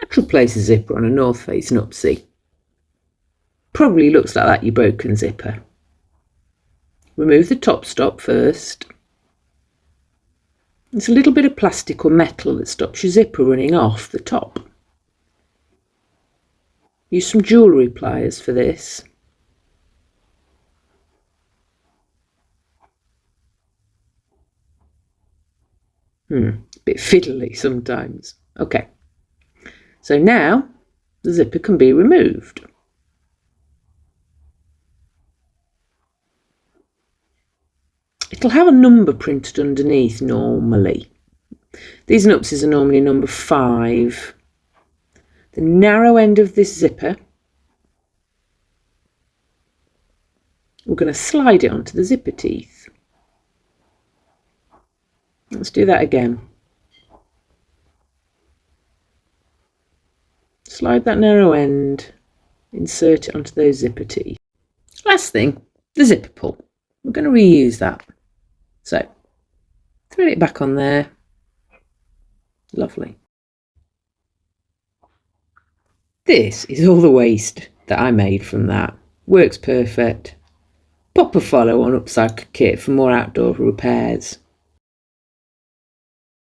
Natural place a zipper on a north facing upsie. Probably looks like that, your broken zipper. Remove the top stop first. It's a little bit of plastic or metal that stops your zipper running off the top. Use some jewellery pliers for this. A bit fiddly sometimes. Okay, so now the zipper can be removed. It'll have a number printed underneath normally. These nupsies are normally number 5. The narrow end of this zipper, we're going to slide it onto the zipper teeth. Let's do that again. Slide that narrow end, insert it onto those zipper teeth. Last thing, the zipper pull. We're going to reuse that. So, thread it back on there. Lovely. This is all the waste that I made from that. Works perfect. Pop a follow on Upcycle Kit for more outdoor repairs.